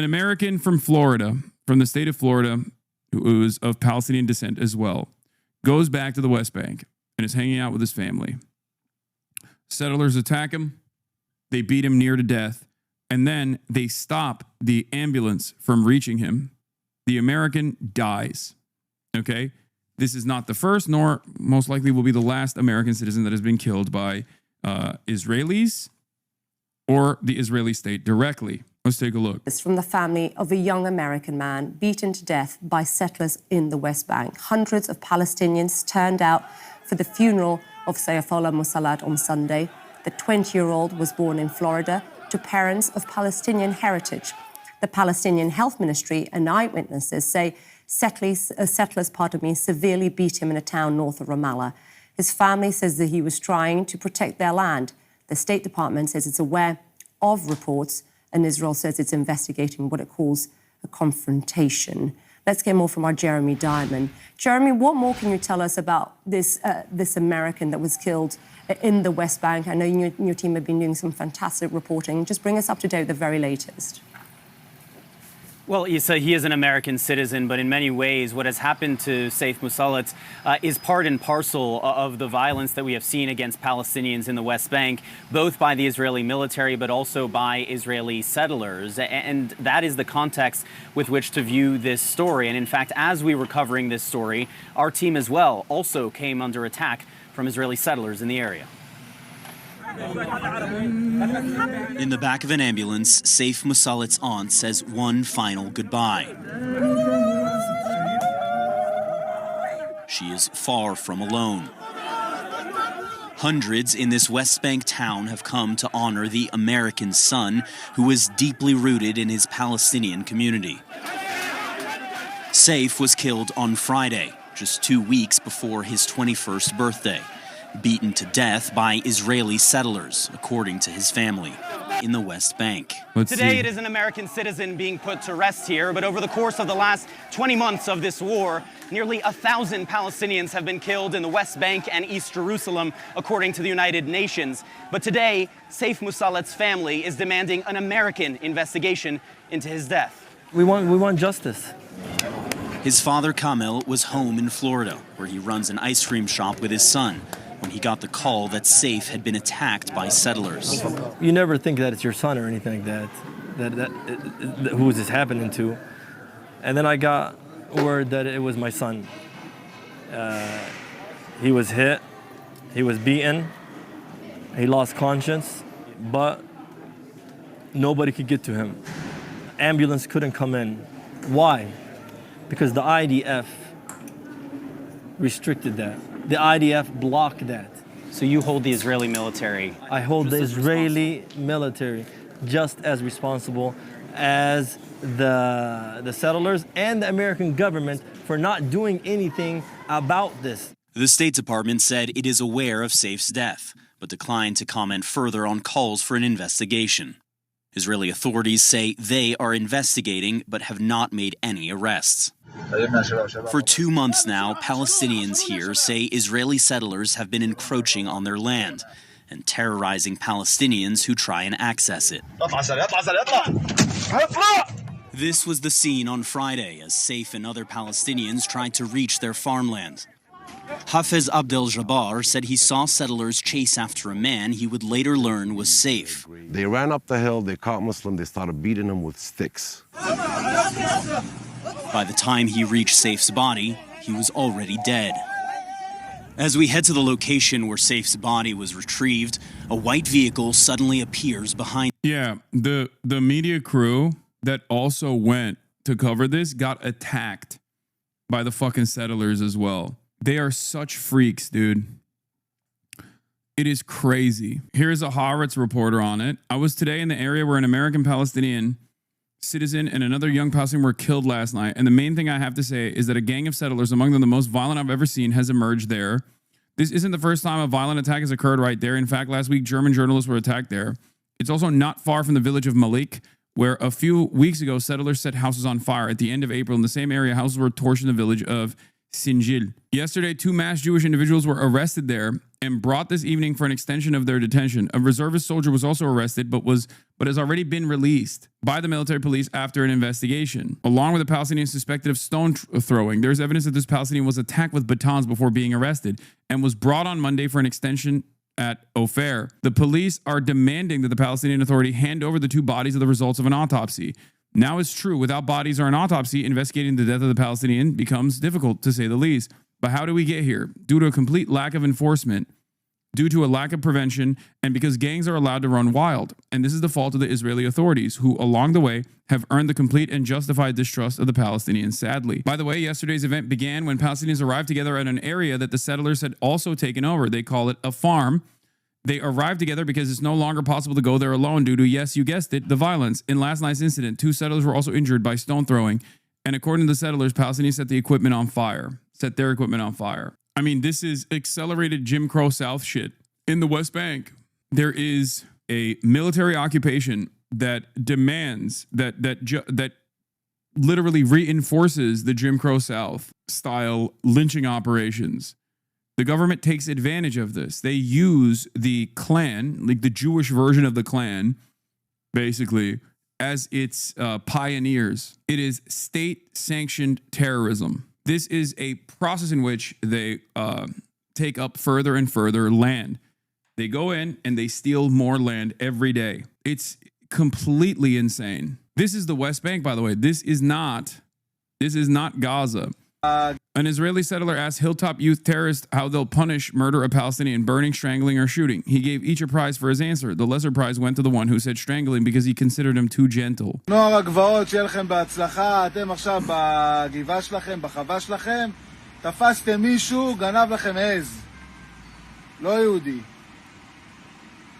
An American from Florida, from the state of Florida, who is of Palestinian descent as well, goes back to the West Bank and is hanging out with his family. Settlers attack him. They beat him near to death. And then they stop the ambulance from reaching him. The American dies. Okay? This is not the first, nor most likely will be the last American citizen that has been killed by Israelis or the Israeli state directly. Let's take a look. It's from the family of a young American man beaten to death by settlers in the West Bank. Hundreds of Palestinians turned out for the funeral of Sayfullah Musalat on Sunday. The 20-year-old was born in Florida to parents of Palestinian heritage. The Palestinian Health Ministry and eyewitnesses say settlers severely beat him in a town north of Ramallah. His family says that he was trying to protect their land. The State Department says it's aware of reports, and Israel says it's investigating what it calls a confrontation. Let's get more from our Jeremy Diamond. Jeremy, what more can you tell us about this American that was killed in the West Bank? I know you and your team have been doing some fantastic reporting. Just bring us up to date with the very latest. Well, Issa, he is an American citizen, but in many ways, what has happened to Saif Musalat is part and parcel of the violence that we have seen against Palestinians in the West Bank, both by the Israeli military, but also by Israeli settlers. And that is the context with which to view this story. And in fact, as we were covering this story, our team as well also came under attack from Israeli settlers in the area. In the back of an ambulance, Saif Musalat's aunt says one final goodbye. She is far from alone. Hundreds in this West Bank town have come to honor the American son who is deeply rooted in his Palestinian community. Saif was killed on Friday, just 2 weeks before his 21st birthday. Beaten to death by Israeli settlers, according to his family, in the West Bank. Today, it is an American citizen being put to rest here, but over the course of the last 20 months of this war, nearly 1,000 Palestinians have been killed in the West Bank and East Jerusalem, according to the United Nations. But today, Saif Musalat's family is demanding an American investigation into his death. We want justice. His father, Kamel, was home in Florida, where he runs an ice cream shop with his son, when he got the call that Saif had been attacked by settlers. You never think that it's your son or anything like that who is this happening to. And then I got word that it was my son. He was hit, he was beaten, he lost conscience, but nobody could get to him. Ambulance couldn't come in. Why? Because the IDF restricted that. The IDF blocked that. So you hold the Israeli military? I hold the Israeli military just as responsible as the settlers and the American government for not doing anything about this. The State Department said it is aware of Saif's death, but declined to comment further on calls for an investigation. Israeli authorities say they are investigating but have not made any arrests. For 2 months now, Palestinians here say Israeli settlers have been encroaching on their land and terrorizing Palestinians who try and access it. This was the scene on Friday as Saif and other Palestinians tried to reach their farmland. Hafez Abdel Jabbar said he saw settlers chase after a man he would later learn was Saif. They ran up the hill, they caught Muslim, they started beating him with sticks. By the time he reached Saif's body, he was already dead. As we head to the location where Saif's body was retrieved, a white vehicle suddenly appears behind. Yeah, the media crew that also went to cover this got attacked by the fucking settlers as well. They are such freaks, dude. It is crazy. Here's a Haaretz reporter on it. I was today in the area where an American Palestinian citizen and another young Palestinian were killed last night. And the main thing I have to say is that a gang of settlers, among them the most violent I've ever seen, has emerged there. This isn't the first time a violent attack has occurred right there. In fact, last week, German journalists were attacked there. It's also not far from the village of Malik, where a few weeks ago, settlers set houses on fire. At the end of April, in the same area, houses were torched in the village of Sinjil. Yesterday, 2 masked Jewish individuals were arrested there and brought this evening for an extension of their detention. A reservist soldier was also arrested, but was but has already been released by the military police after an investigation. Along with a Palestinian suspected of stone throwing, there's evidence that this Palestinian was attacked with batons before being arrested and was brought on Monday for an extension at Ofer. The police are demanding that the Palestinian Authority hand over the two bodies of the results of an autopsy. Now it's true, without bodies or an autopsy, investigating the death of the Palestinian becomes difficult, to say the least. But how do we get here? Due to a complete lack of enforcement, due to a lack of prevention, and because gangs are allowed to run wild. And this is the fault of the Israeli authorities, who along the way have earned the complete and justified distrust of the Palestinians, sadly. By the way, yesterday's event began when Palestinians arrived together at an area that the settlers had also taken over. They call it a farm. They arrived together because it's no longer possible to go there alone due to, yes, you guessed it, the violence. In last night's incident, 2 settlers were also injured by stone throwing. And according to the settlers, Palestinians set their equipment on fire. I mean, this is accelerated Jim Crow South shit. In the West Bank, there is a military occupation that demands that literally reinforces the Jim Crow South style lynching operations. The government takes advantage of this. They use the Klan, like the Jewish version of the Klan, basically, as its pioneers. It is state-sanctioned terrorism. This is a process in which they take up further and further land. They go in and they steal more land every day. It's completely insane. This is the West Bank, by the way. This is not Gaza. An Israeli settler asked Hilltop youth terrorists how they'll punish murder of Palestinian, burning, strangling, or shooting. He gave each a prize for his answer. The lesser prize went to the one who said strangling because he considered him too gentle. נוער הגבעות, שיהיה לכם בהצלחה. אתם עכשיו בגבעה שלכם, בחווה שלכם. תפסתם מישהו, גנב לכם עז. לא יהודי.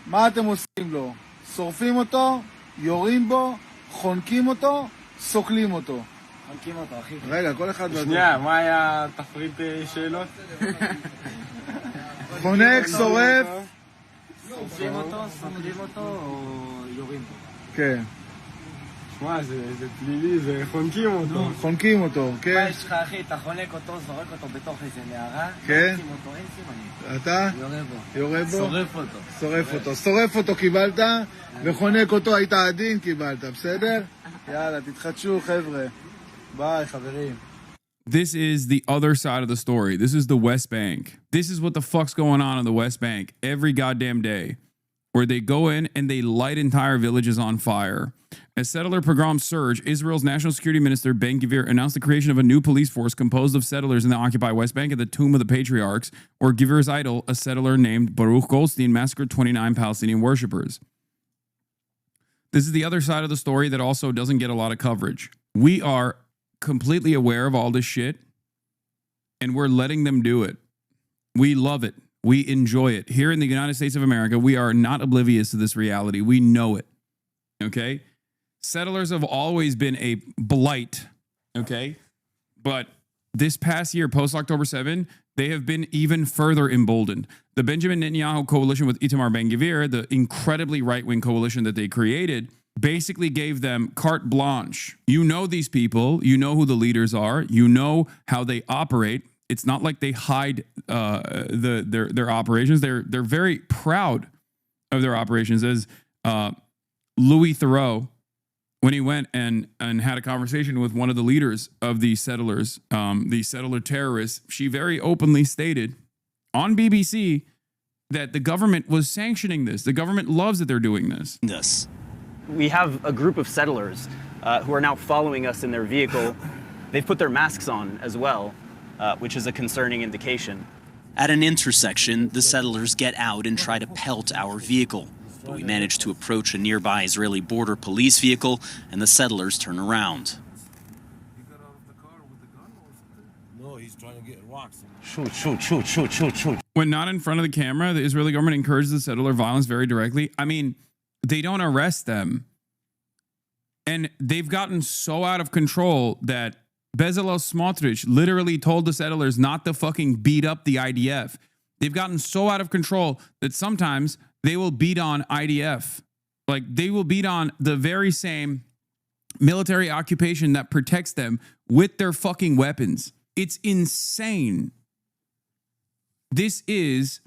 מה אתם עושים לו? שורפים אותו, יורים בו, חונקים אותו, סוקלים אותו. חונקים אותו, אחי. רגע, כל אחד... שנייה, מה היה תפריט שאלות? חונק, שורף. שורפים אותו, סוקלים אותו, או יורים בו? כן. שמע, זה פלילי, זה חונקים אותו. חונקים אותו, כן. מה יש לך, אחי? אתה חונק אותו, זורק אותו בתוך איזה מערה. כן. שים אותו, אין סימנים. אתה? יורה בו. יורה בו? שורף אותו. שורף אותו. שורף אותו קיבלת, וחונק אותו היית עדין קיבלת, בסדר? יאללה, תתחדשו, חבר'ה. ביי, חברים. This is the other side of the story. This is the West Bank. This is what the fuck's going on in the West Bank every goddamn day, where they go in and they light entire villages on fire. As settler pogroms surge, Israel's National Security Minister Ben-Gvir announced the creation of a new police force composed of settlers in the occupied West Bank at the Tomb of the Patriarchs, where Gvir's idol, a settler named Baruch Goldstein, massacred 29 Palestinian worshippers. This is the other side of the story that also doesn't get a lot of coverage. We are completely aware of all this shit, and we're letting them do it. We love it. We enjoy it. Here in the United States of America, we are not oblivious to this reality. We know it. Okay? Settlers have always been a blight. Okay? But this past year, post-October 7, they have been even further emboldened. The Benjamin Netanyahu coalition with Itamar Ben-Gvir, the incredibly right-wing coalition that they created, basically gave them carte blanche. You know these people. You know who the leaders are. You know how they operate. It's not like they hide their operations. They're very proud of their operations. As Louis Theroux, when he went and had a conversation with one of the leaders of the settlers, the settler terrorists, she very openly stated on BBC that the government was sanctioning this. The government loves that they're doing this. We have a group of settlers who are now following us in their vehicle. They've put their masks on as well, which is a concerning indication. At an intersection, the settlers get out and try to pelt our vehicle. But we manage to approach a nearby Israeli border police vehicle, and the settlers turn around. He got out of the car with the gun or something? No, he's trying to get rocks. Shoot. When not in front of the camera, the Israeli government encourages the settler violence very directly. I mean, they don't arrest them. And they've gotten so out of control that Bezalel Smotrich literally told the settlers not to fucking beat up the IDF. They've gotten so out of control that sometimes they will beat on IDF. Like, they will beat on the very same military occupation that protects them with their fucking weapons. It's insane. This is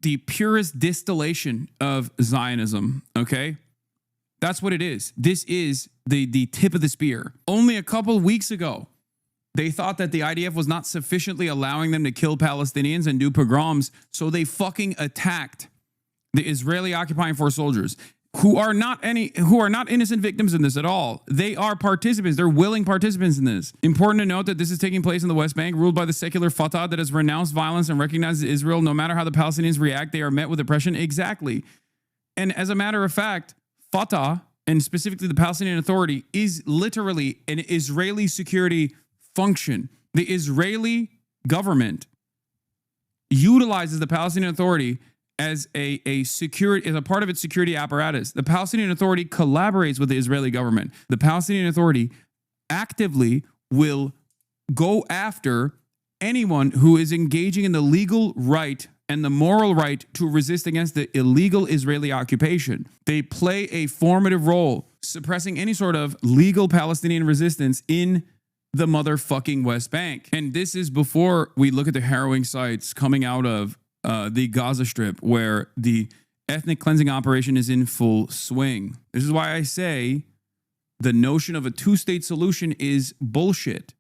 the purest distillation of Zionism, okay? That's what it is. This is the tip of the spear. Only a couple of weeks ago, they thought that the IDF was not sufficiently allowing them to kill Palestinians and do pogroms, so they fucking attacked the Israeli occupying force soldiers, who are not innocent victims in this at all. They are participants. They're willing participants in this. Important to note that this is taking place in the West Bank, ruled by the secular Fatah that has renounced violence and recognizes Israel. No matter how the Palestinians react, they are met with oppression. Exactly. And as a matter of fact, Fatah, and specifically the Palestinian Authority, is literally an Israeli security function. The Israeli government utilizes the Palestinian Authority as a security, as a part of its security apparatus. The Palestinian Authority collaborates with the Israeli government. The Palestinian Authority actively will go after anyone who is engaging in the legal right and the moral right to resist against the illegal Israeli occupation. They play a formative role suppressing any sort of legal Palestinian resistance in the motherfucking West Bank. And this is before we look at the harrowing sights coming out of the Gaza Strip, where the ethnic cleansing operation is in full swing. This is why I say the notion of a two-state solution is bullshit.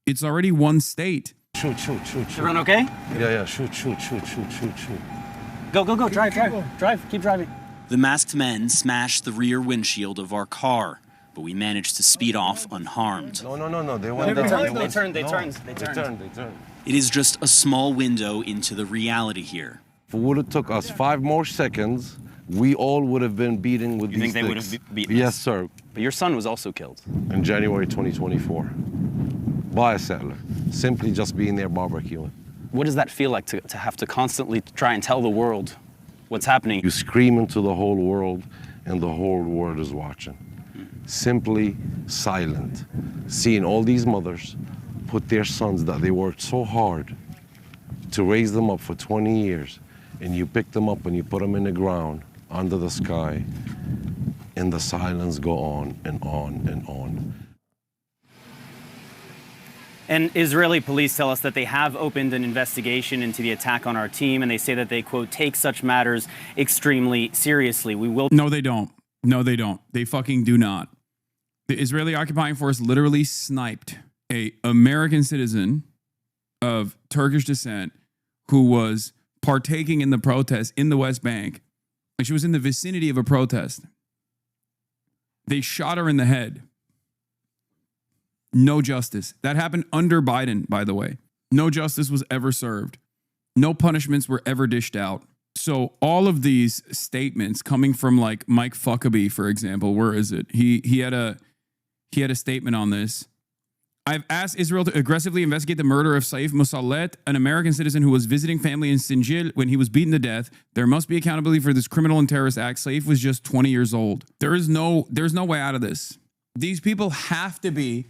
It's already one state. Shoot. Everyone okay? Yeah, shoot. Go, drive, keep driving. The masked men smashed the rear windshield of our car, but we managed to speed off unharmed. No. They turned. It is just a small window into the reality here. If it would have took us 5 more seconds, we all would have been beaten with these You think they would sticks. have beaten Yes, us? sir. But your son was also killed. In January 2024. By a settler. Simply just being there barbecuing. What does that feel like to have to constantly try and tell the world what's happening? You scream into the whole world, and the whole world is watching. Simply silent. Seeing all these mothers put their sons that they worked so hard to raise them up for 20 years, and you pick them up and you put them in the ground under the sky, and the silence go on and on and on. And Israeli police tell us that they have opened an investigation into the attack on our team, and they say that they, quote, take such matters extremely seriously. We will... No, they don't. They fucking do not. The Israeli occupying force literally sniped a American citizen of Turkish descent who was partaking in the protest in the West Bank. And she was in the vicinity of a protest. They shot her in the head. No justice. That happened under Biden, by the way. No justice was ever served. No punishments were ever dished out. So all of these statements coming from like Mike Huckabee, for example, where is it? He had a statement on this. I've asked Israel to aggressively investigate the murder of Saif Moussalet, an American citizen who was visiting family in Sinjil when he was beaten to death. There must be accountability for this criminal and terrorist act. Saif was just 20 years old. There's no way out of this. These people have to be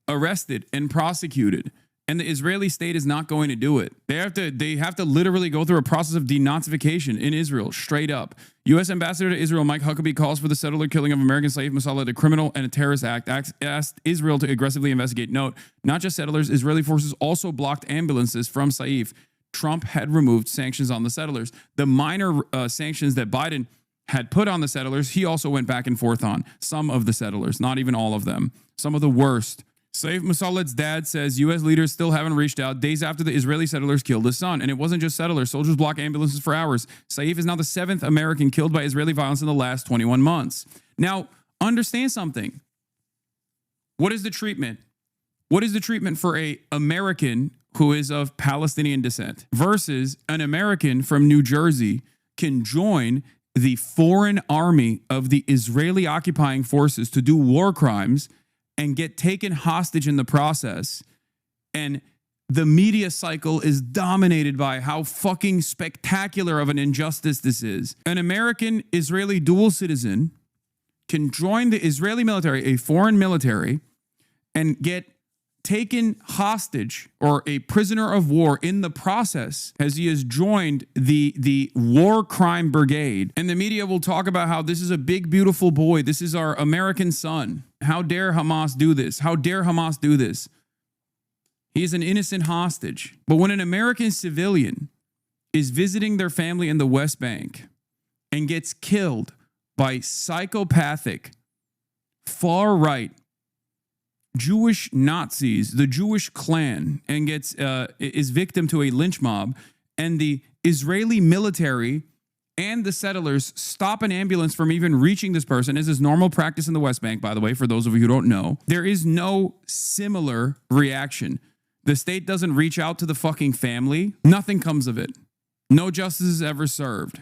arrested and prosecuted. And the Israeli state is not going to do it. They have to literally go through a process of denazification in Israel, straight up. U.S. Ambassador to Israel Mike Huckabee calls for the settler killing of American slave Moussalet a criminal and a terrorist act. Asked Israel to aggressively investigate. Note, not just settlers, Israeli forces also blocked ambulances from Saif. Trump had removed sanctions on the settlers. The minor sanctions that Biden had put on the settlers, he also went back and forth on. Some of the settlers, not even all of them. Some of the worst. Saif Moussalet's dad says U.S. leaders still haven't reached out days after the Israeli settlers killed his son. And it wasn't just settlers. Soldiers block ambulances for hours. Saif is now the 7th American killed by Israeli violence in the last 21 months. Now, understand something. What is the treatment? What is the treatment for an American who is of Palestinian descent versus an American from New Jersey can join the foreign army of the Israeli occupying forces to do war crimes and get taken hostage in the process? And the media cycle is dominated by how fucking spectacular of an injustice this is. An American Israeli dual citizen can join the Israeli military, a foreign military, and get taken hostage or a prisoner of war in the process as he has joined the war crime brigade. And the media will talk about how this is a big, beautiful boy. This is our American son. How dare Hamas do this? How dare Hamas do this? He is an innocent hostage. But when an American civilian is visiting their family in the West Bank and gets killed by psychopathic, far-right Jewish Nazis, the Jewish Klan, and is victim to a lynch mob, and the Israeli military and the settlers stop an ambulance from even reaching this person. This is normal practice in the West Bank, by the way, for those of you who don't know. There is no similar reaction. The state doesn't reach out to the fucking family. Nothing comes of it. No justice is ever served.